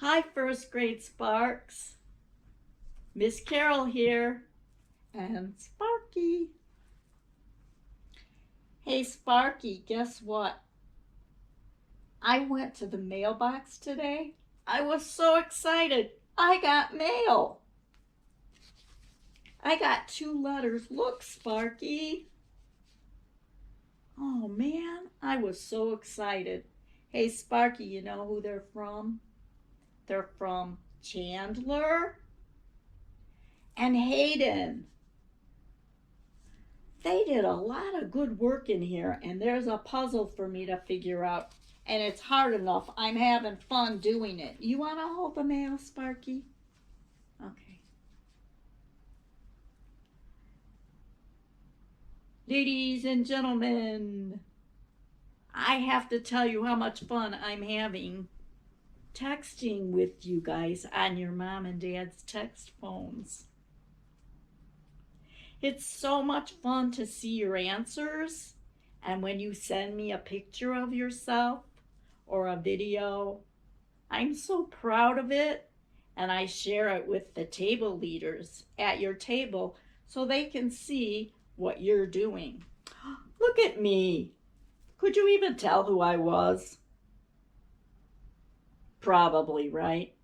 Hi, first grade Sparks. Miss Carol here, and Sparky. Hey, Sparky, guess what? I went to the mailbox today. I was so excited. I got mail. I got 2 letters. Look, Sparky. Oh, man, I was so excited. Hey, Sparky, you know who they're from? They're from Chandler and Hayden. They did a lot of good work in here, and there's a puzzle for me to figure out. And it's hard enough. I'm having fun doing it. You want to hold the mail, Sparky? Okay. Ladies and gentlemen, I have to tell you how much fun I'm having texting with you guys on your mom and dad's text phones. It's so much fun to see your answers, and when you send me a picture of yourself or a video, I'm so proud of it, and I share it with the table leaders at your table so they can see what you're doing. Look at me. Could you even tell who I was? Probably, right?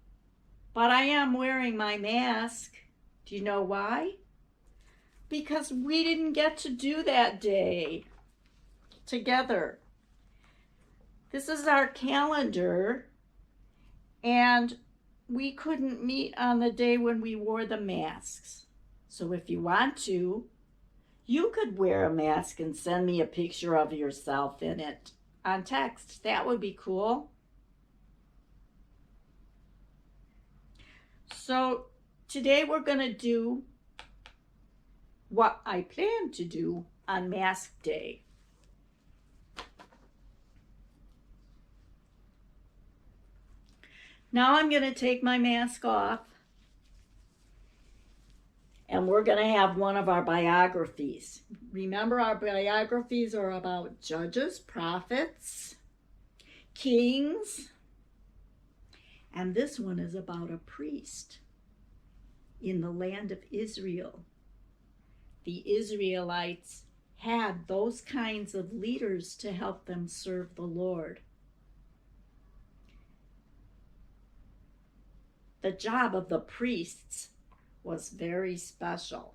But I am wearing my mask. Do you know why? Because we didn't get to do that day together. This is our calendar, and we couldn't meet on the day when we wore the masks. So if you want to, you could wear a mask and send me a picture of yourself in it on text. That would be cool. So today we're going to do what I plan to do on Mask Day. Now I'm going to take my mask off, and we're going to have one of our biographies. Remember, our biographies are about judges, prophets, kings, and this one is about a priest in the land of Israel. The Israelites had those kinds of leaders to help them serve the Lord. The job of the priests was very special.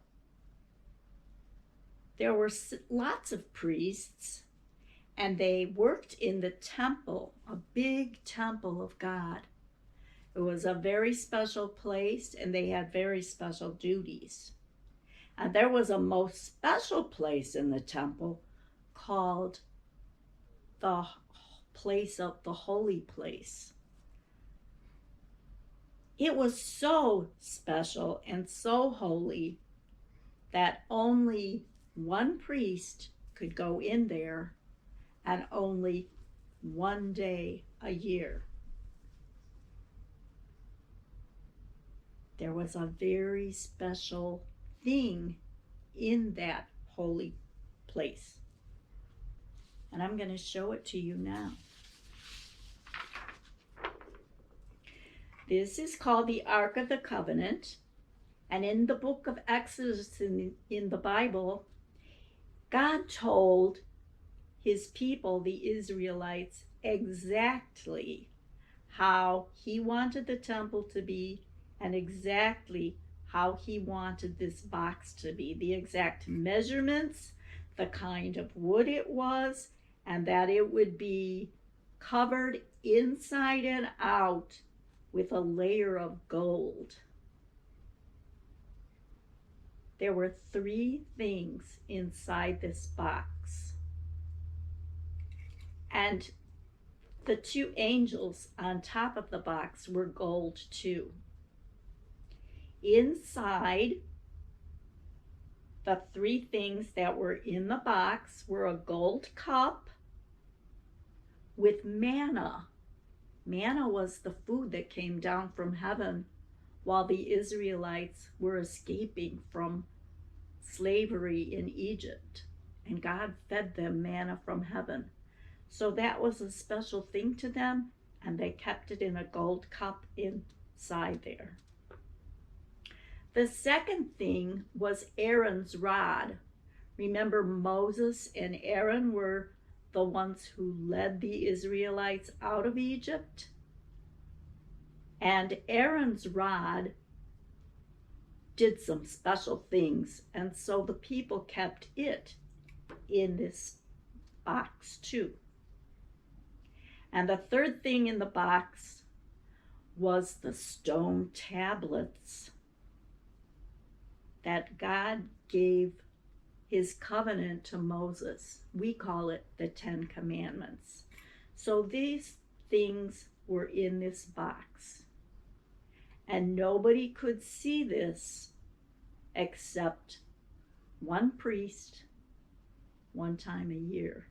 There were lots of priests, and they worked in the temple, a big temple of God. It was a very special place, and they had very special duties. And there was a most special place in the temple called the place of the holy place. It was so special and so holy that only one priest could go in there, and only one day a year. There was a very special thing in that holy place. And I'm going to show it to you now. This is called the Ark of the Covenant. And in the book of Exodus in the Bible, God told his people, the Israelites, exactly how he wanted the temple to be and exactly how he wanted this box to be, the exact measurements, the kind of wood it was, and that it would be covered inside and out with a layer of gold. There were 3 things inside this box. And the 2 angels on top of the box were gold too. Inside, the 3 things that were in the box were a gold cup with manna. Manna was the food that came down from heaven while the Israelites were escaping from slavery in Egypt. And God fed them manna from heaven. So that was a special thing to them, and they kept it in a gold cup inside there. The second thing was Aaron's rod. Remember, Moses and Aaron were the ones who led the Israelites out of Egypt? And Aaron's rod did some special things, and so the people kept it in this box too. And the third thing in the box was the stone tablets that God gave his covenant to Moses. We call it the 10 Commandments. So these things were in this box. And nobody could see this except one priest one time a year.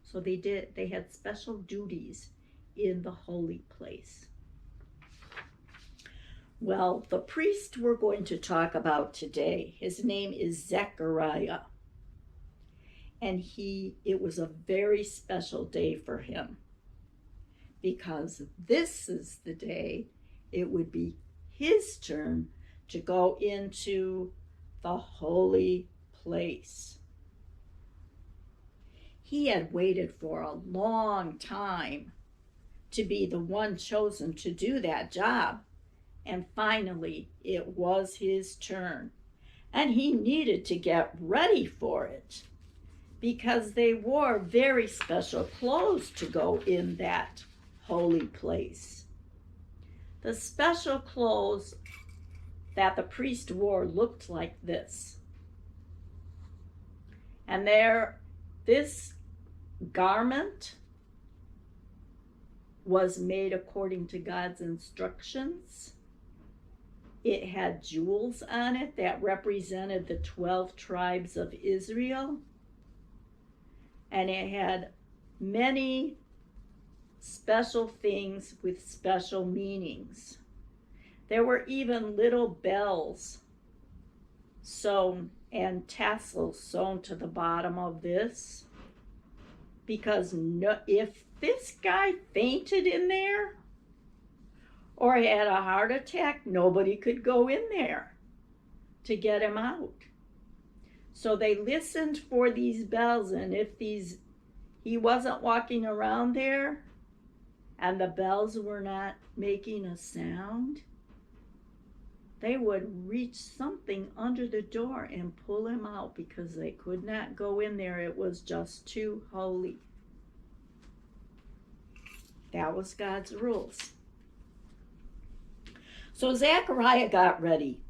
So they had special duties in the holy place. Well, the priest we're going to talk about today, his name is Zechariah. And it was a very special day for him, because this is the day it would be his turn to go into the holy place. He had waited for a long time to be the one chosen to do that job. And finally, it was his turn. And he needed to get ready for it, because they wore very special clothes to go in that holy place. The special clothes that the priest wore looked like this. And this garment was made according to God's instructions. It had jewels on it that represented the 12 tribes of Israel. And it had many special things with special meanings. There were even little bells sewn and tassels sewn to the bottom of this, because if this guy fainted in there or had a heart attack, nobody could go in there to get him out. So they listened for these bells, and if he wasn't walking around there and the bells were not making a sound, they would reach something under the door and pull him out, because they could not go in there. It was just too holy. That was God's rules. So Zechariah got ready,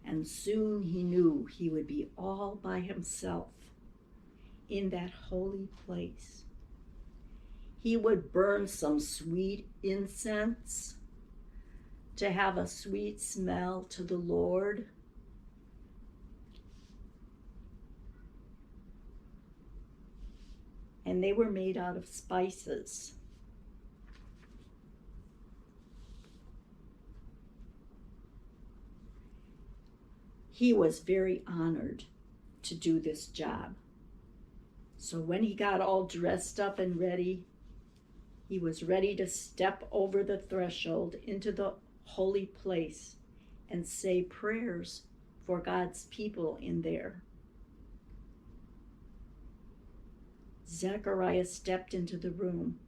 and soon he knew he would be all by himself in that holy place. He would burn some sweet incense to have a sweet smell to the Lord. And they were made out of spices. He was very honored to do this job. So when he got all dressed up and ready, he was ready to step over the threshold into the holy place and say prayers for God's people in there. Zechariah stepped into the room.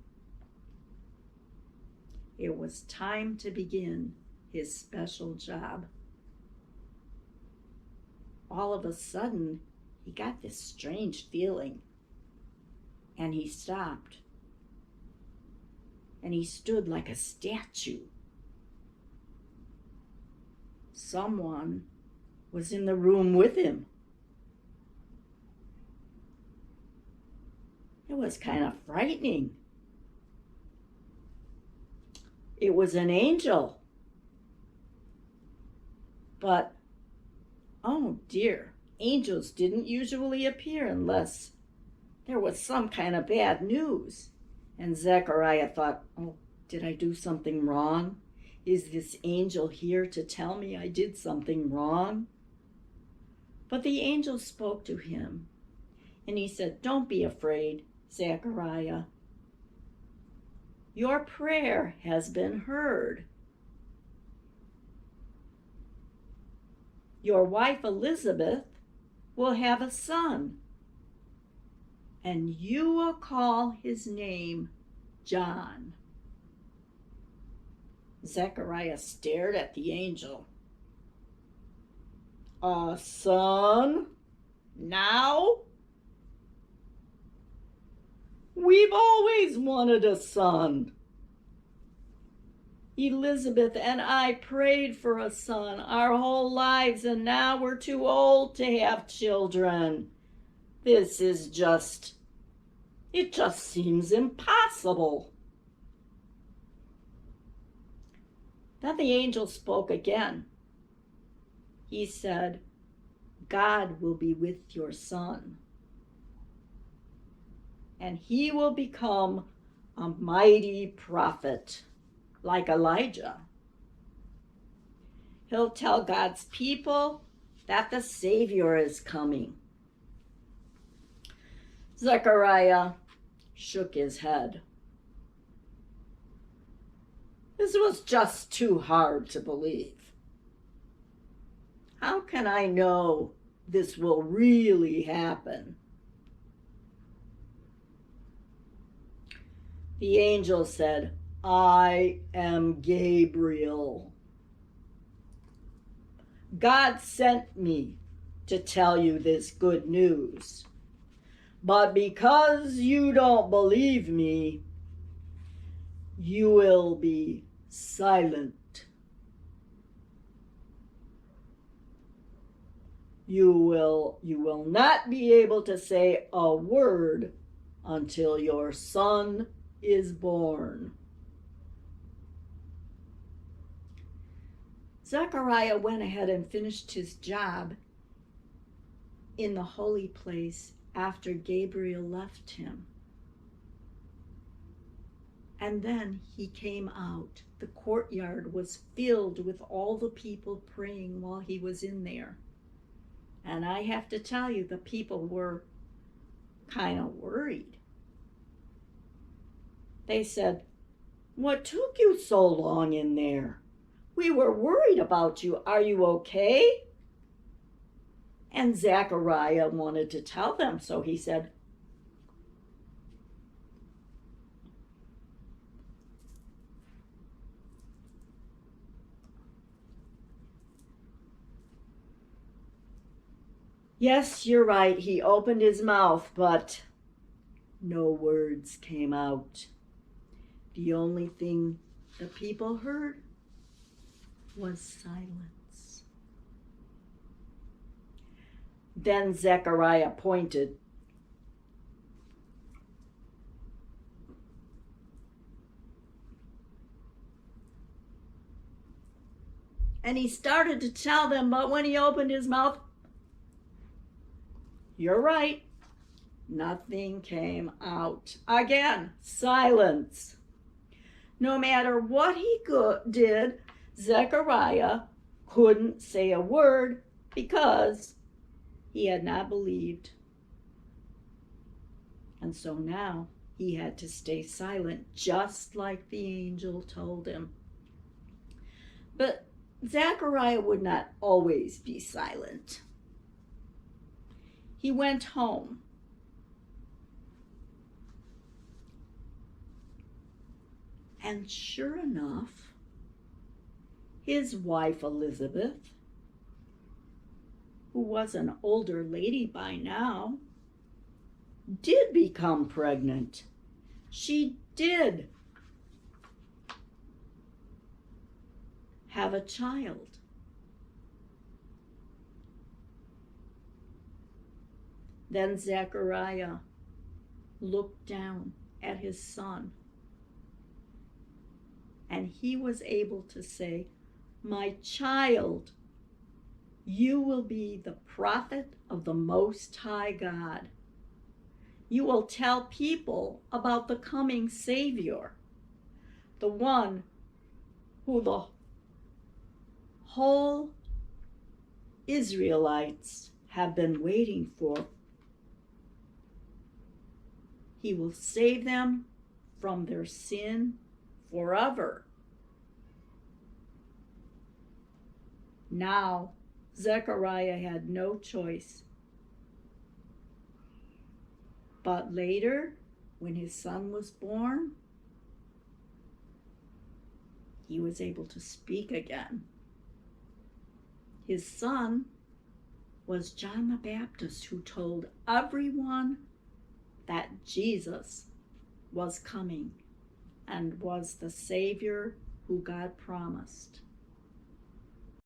It was time to begin his special job. All of a sudden, he got this strange feeling, and he stopped, and he stood like a statue. Someone was in the room with him. It was kind of frightening. It was an angel. But, oh dear, angels didn't usually appear unless there was some kind of bad news. And Zechariah thought, oh, did I do something wrong? Is this angel here to tell me I did something wrong? But the angel spoke to him, and he said, don't be afraid, Zechariah. Your prayer has been heard. Your wife Elizabeth will have a son, and you will call his name John." Zechariah stared at the angel. "A son? Now? We've always wanted a son. Elizabeth and I prayed for a son our whole lives, and now we're too old to have children. It just seems impossible." Then the angel spoke again. He said, "God will be with your son, and he will become a mighty prophet like Elijah. He'll tell God's people that the Savior is coming." Zechariah shook his head. This was just too hard to believe. How can I know this will really happen? The angel said, "I am Gabriel. God sent me to tell you this good news. But because you don't believe me, you will be silent. You will not be able to say a word until your son is born." Zechariah went ahead and finished his job in the holy place after Gabriel left him. And then he came out. The courtyard was filled with all the people praying while he was in there. And I have to tell you, the people were kind of worried. They said, "What took you so long in there? We were worried about you. Are you okay?" And Zechariah wanted to tell them, so he said, "Yes, you're right. He opened his mouth, but no words came out. The only thing the people heard was silence." Then Zechariah pointed. And he started to tell them, but when he opened his mouth, you're right, nothing came out. Again, silence. No matter what he did, Zechariah couldn't say a word because he had not believed. And so now he had to stay silent, just like the angel told him. But Zechariah would not always be silent. He went home. And sure enough, his wife Elizabeth, who was an older lady by now, did become pregnant. She did have a child. Then Zechariah looked down at his son, and he was able to say, "My child, you will be the prophet of the Most High God. You will tell people about the coming Savior, the one who the whole Israelites have been waiting for. He will save them from their sin forever. Now, Zechariah had no choice. But later, when his son was born, he was able to speak again. His son was John the Baptist, who told everyone that Jesus was coming and was the Savior who God promised.